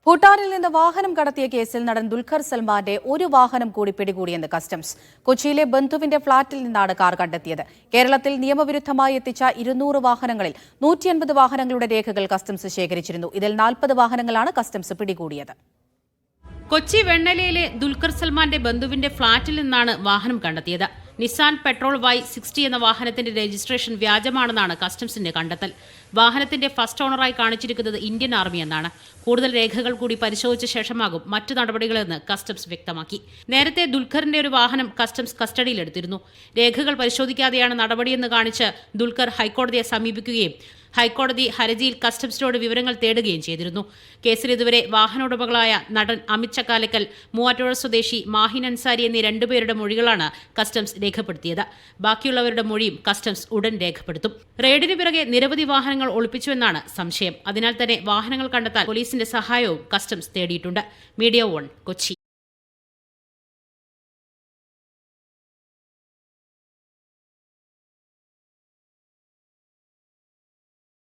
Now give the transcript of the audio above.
ഭൂട്ടാനിൽ നിന്ന് വാഹനം കടത്തിയ കേസിൽ നടൻ ദുൽഖർ സൽമാന്റെ ഒരു വാഹനം കൂടി പിടികൂടിയെന്ന് കസ്റ്റംസ്. കൊച്ചിയിലെ ബന്ധുവിന്റെ ഫ്ളാറ്റിൽ നിന്നാണ് കാർ കണ്ടെത്തിയത്. കേരളത്തിൽ നിയമവിരുദ്ധമായി എത്തിച്ച 200 വാഹനങ്ങളിൽ 150 വാഹനങ്ങളുടെ രേഖകൾ കസ്റ്റംസ് ശേഖരിച്ചിരുന്നു. ഇതിൽ 40 വാഹനങ്ങളാണ് കസ്റ്റംസ് പിടികൂടിയത്. കൊച്ചി വെണ്ണലയിലെ ദുൽഖർ സൽമാന്റെ ബന്ധുവിന്റെ ഫ്ളാറ്റിൽ നിന്നാണ് വാഹനം കണ്ടെത്തിയത്. നിസാൻ പെട്രോൾ Y60 എന്ന വാഹനത്തിന്റെ രജിസ്ട്രേഷൻ വ്യാജമാണെന്നാണ് കസ്റ്റംസിന്റെ കണ്ടെത്തൽ. വാഹനത്തിന്റെ ഫസ്റ്റ് ഓണറായി കാണിച്ചിരിക്കുന്നത് ഇന്ത്യൻ ആർമി എന്നാണ്. കൂടുതൽ രേഖകൾ കൂടി പരിശോധിച്ച ശേഷമാകും മറ്റു നടപടികളെന്ന് കസ്റ്റംസ് വ്യക്തമാക്കി. നേരത്തെ ദുൽഖറിന്റെ ഒരു വാഹനം കസ്റ്റംസ് കസ്റ്റഡിയിലെടുത്തിരുന്നു. രേഖകൾ പരിശോധിക്കാതെയാണ് നടപടിയെന്ന് കാണിച്ച് ദുൽഖർ ഹൈക്കോടതിയെ സമീപിക്കുകയും ഹൈക്കോടതി ഹർജിയിൽ കസ്റ്റംസിനോട് വിവരങ്ങൾ തേടുകയും ചെയ്തിരുന്നു. കേസിൽ ഇതുവരെ വാഹനോടമകളായ നടൻ അമിത് ചക്കാലക്കൽ, മൂവാറ്റുപുഴ സ്വദേശി മാഹിൻ അൻസാരി എന്നീ 2 പേരുടെ മൊഴികളാണ് കസ്റ്റംസ് രേഖപ്പെടുത്തിയത്. ബാക്കിയുള്ളവരുടെ മൊഴിയും കസ്റ്റംസ് ഉടൻ രേഖപ്പെടുത്തും. റെയ്ഡിന് പിറകെ നിരവധി വാഹനങ്ങൾ ഒളിപ്പിച്ചുവെന്നാണ് സംശയം. അതിനാൽ തന്നെ വാഹനങ്ങൾ കണ്ടെത്താൻ പോലീസിന്റെ സഹായവും കസ്റ്റംസ് തേടിയിട്ടുണ്ട്. മീഡിയ 1 കൊച്ചി.